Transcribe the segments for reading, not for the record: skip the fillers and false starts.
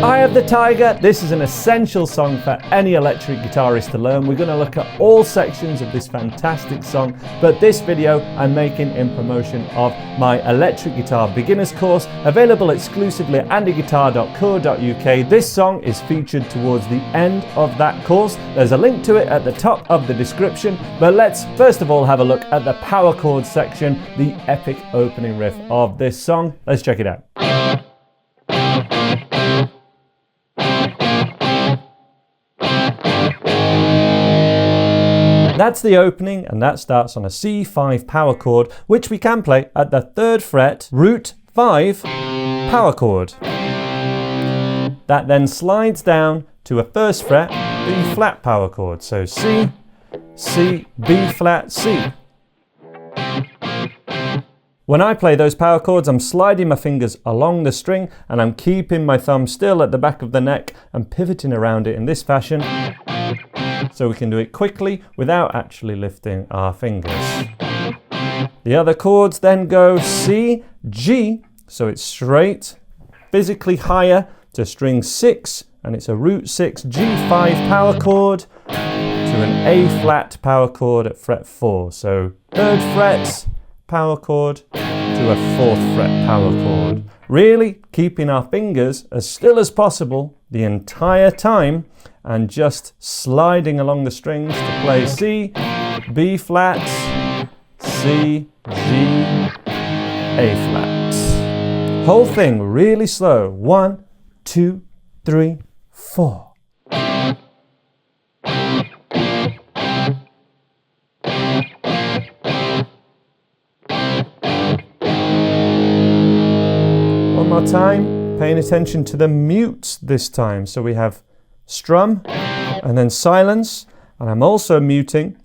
Eye of the Tiger, this is an essential song for any electric guitarist to learn. We're going to look at all sections of this fantastic song, but this video I'm making in promotion of my electric guitar beginners course, available exclusively at andyguitar.co.uk. This song is featured towards the end of that course. There's a link to it at the top of the description, but let's first of all have a look at the power chords section, the epic opening riff of this song. Let's check it out. That's the opening, and that starts on a C5 power chord, which we can play at the 3rd fret, root 5 power chord. That then slides down to a 1st fret, B flat power chord. So C, C, B flat, C. When I play those power chords, I'm sliding my fingers along the string and I'm keeping my thumb still at the back of the neck and pivoting around it in this fashion, so we can do it quickly without actually lifting our fingers. The other chords then go C, G, so it's straight, physically higher to string 6, and it's a root 6 G5 power chord to an A flat power chord at fret 4. So 3rd fret power chord to a 4th fret power chord. Really keeping our fingers as still as possible the entire time and just sliding along the strings to play C, B flat, C, G, A flat. Whole thing really slow. 1, 2, 3, 4. One more time, paying attention to the mutes this time. So we have strum and then silence, and I'm also muting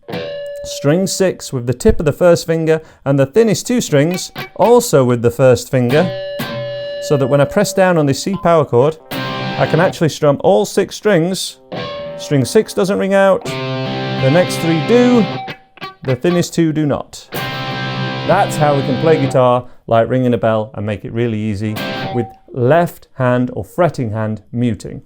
string 6 with the tip of the 1st finger and the thinnest 2 strings also with the 1st finger, so that when I press down on this C power chord I can actually strum all 6 strings. String 6 doesn't ring out, the next 3 do, the thinnest 2 do not. That's how we can play guitar like ringing a bell and make it really easy with left hand or fretting hand muting.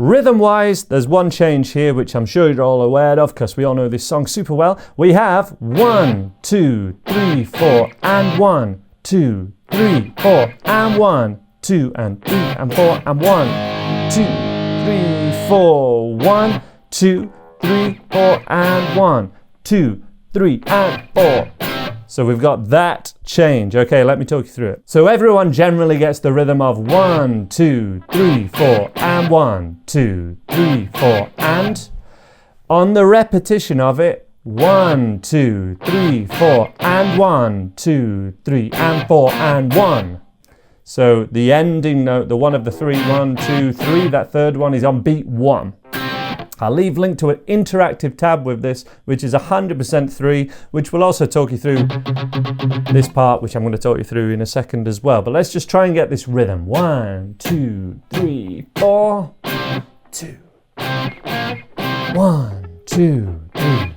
Rhythm-wise, there's one change here which I'm sure you're all aware of because we all know this song super well. We have 1, 2, 3, 4, and 1, 2, 3, 4, and 1, 2, and 3, and 4, and 1, 2, 3, 4, 1, 2, 3, 4, and 1, 2, 3, and 4. So we've got that change. Okay, let me talk you through it. So everyone generally gets the rhythm of 1, 2, 3, 4, and 1, 2, 3, 4, and on the repetition of it, 1, 2, 3, 4, and 1, 2, 3, and 4, and 1. So the ending note, the one of the 3, 1, 2, 3, that 3rd one is on beat 1. I'll leave link to an interactive tab with this, which is 100% 3, which will also talk you through this part, which I'm going to talk you through in a second as well. But let's just try and get this rhythm. 1, 2, 3, 4, 2. 1, 2, 3,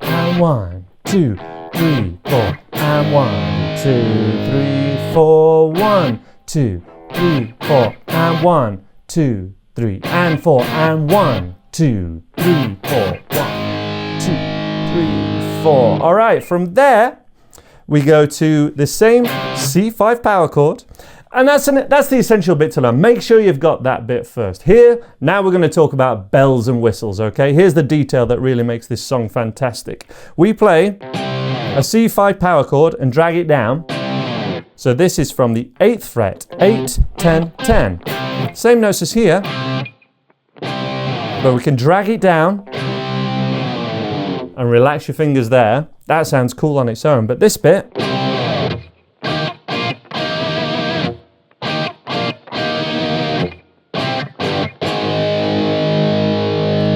and 1, 2, 3, 4, and 1, 2, 3, 4, 1, 2, 3, 4, and 1, 2, 3, and 4, and 1, 2, 3, 4, 1, 2, 3, 4. All right, from there we go to the same C5 power chord, and that's the essential bit to learn. Make sure you've got that bit first. Here, now we're going to talk about bells and whistles, okay? Here's the detail that really makes this song fantastic. We play a C5 power chord and drag it down. So this is from the 8th fret, 8, 10, 10. Same notes as here, but we can drag it down and relax your fingers there. That sounds cool on its own, but this bit,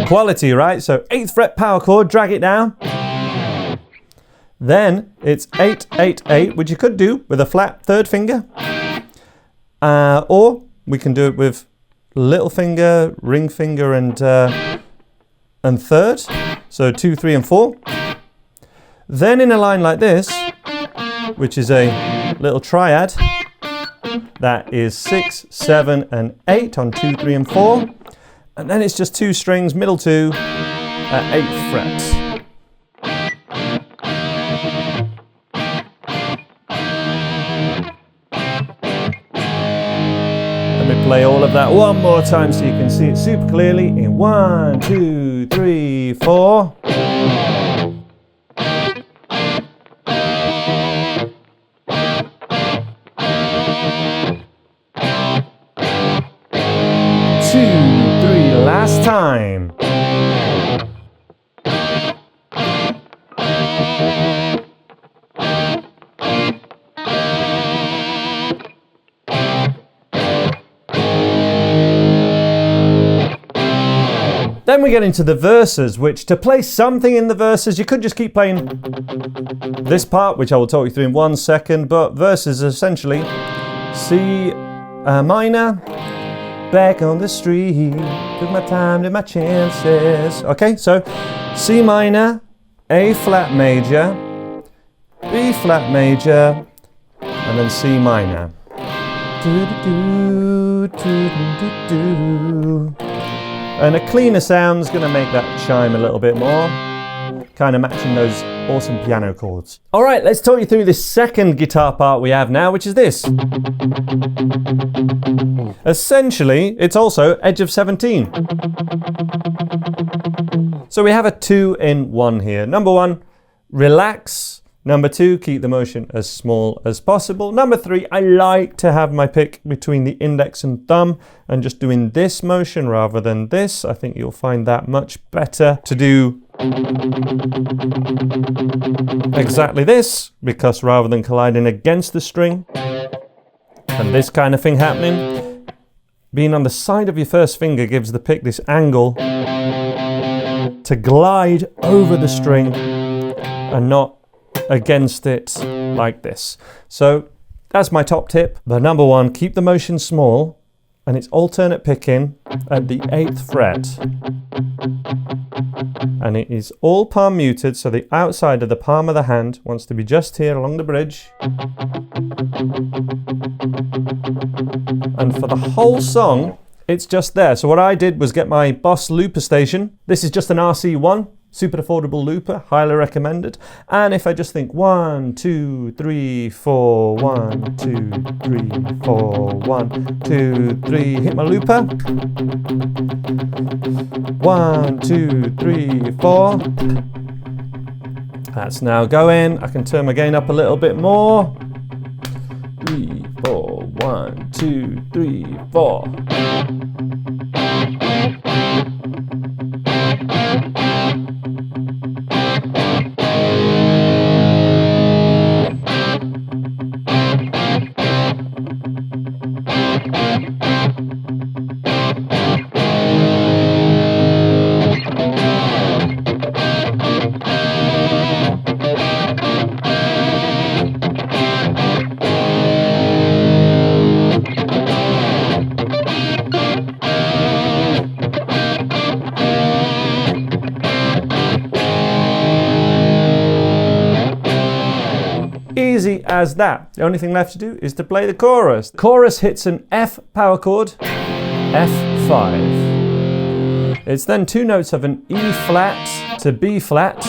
quality, right? So 8th fret power chord, drag it down. Then it's 8, 8, 8, which you could do with a flat 3rd finger. Or we can do it with little finger, ring finger, and 3rd. So 2, 3, and 4. Then in a line like this, which is a little triad, that is 6, 7, and 8 on 2, 3, and 4. And then it's just 2 strings, middle 2, at 8th fret. Let me play all of that one more time so you can see it super clearly in 1, 2, 3, 4. Last time. Then we get into the verses, which to play something in the verses, you could just keep playing this part, which I will talk you through in 1 second, but verses essentially C minor, back on the street, took my time, did my chances. Okay, so C minor, A flat major, B flat major, and then C minor. And a cleaner sound's gonna make that chime a little bit more, kind of matching those awesome piano chords. All right, let's talk you through this second guitar part we have now, which is this. Essentially, it's also edge of 17. So we have a 2 in 1 here. Number 1, relax. Number 2, keep the motion as small as possible. Number 3, I like to have my pick between the index and thumb and just doing this motion rather than this. I think you'll find that much better to do exactly this, because rather than colliding against the string and this kind of thing happening, being on the side of your first finger gives the pick this angle to glide over the string and not against it like this. So that's my top tip. But number 1, keep the motion small, and it's alternate picking at the 8th fret. And it is all palm muted, so the outside of the palm of the hand wants to be just here along the bridge. And for the whole song, it's just there. So what I did was get my Boss looper station. This is just an RC1. Super affordable looper, highly recommended. And if I just think 1, 2, 3, 4, 1, 2, 3, 4, 1, 2, 3, hit my looper. 1, 2, 3, 4. That's now going. I can turn my gain up a little bit more. 3, 4, 1, 2, 3, 4. Easy as that. The only thing left to do is to play the chorus. The chorus hits an F power chord, F5. It's then 2 notes of an E flat to B flat.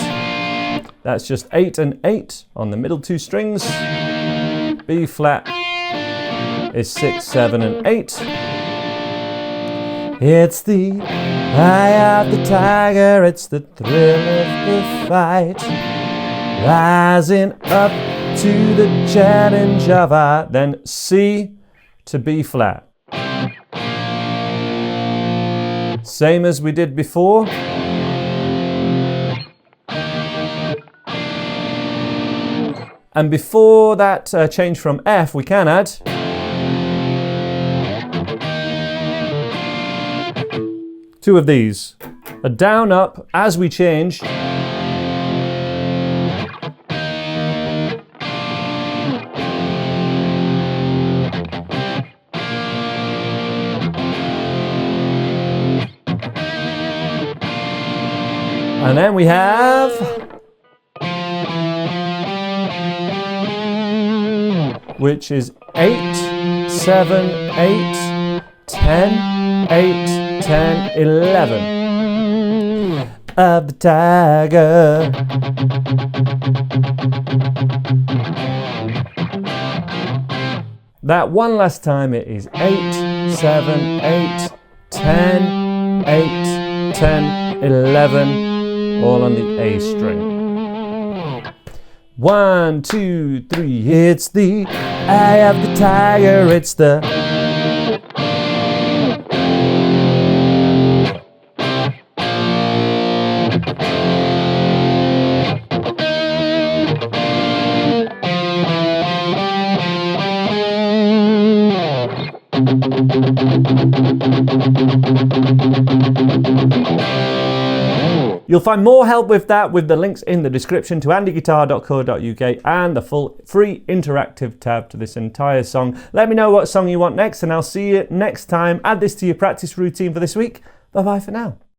That's just 8 and 8 on the middle 2 strings. B flat is 6, 7, and 8. It's the eye of the tiger, it's the thrill of the fight. rising up to the challenge of our, then C to B flat. Same as we did before. And before that change from F, we can add two of these. A down up as we change. And then we have which is 8, 7, 8, 10, 8, 10, 11 of the tiger. That one last time, it is 8, 7, 8, 10, 8, 10, 11, all on the A string. 1, 2, 3, it's the eye of the tiger, it's the You'll find more help with that with the links in the description to andyguitar.co.uk and the full free interactive tab to this entire song. Let me know what song you want next and I'll see you next time. Add this to your practice routine for this week. Bye bye for now.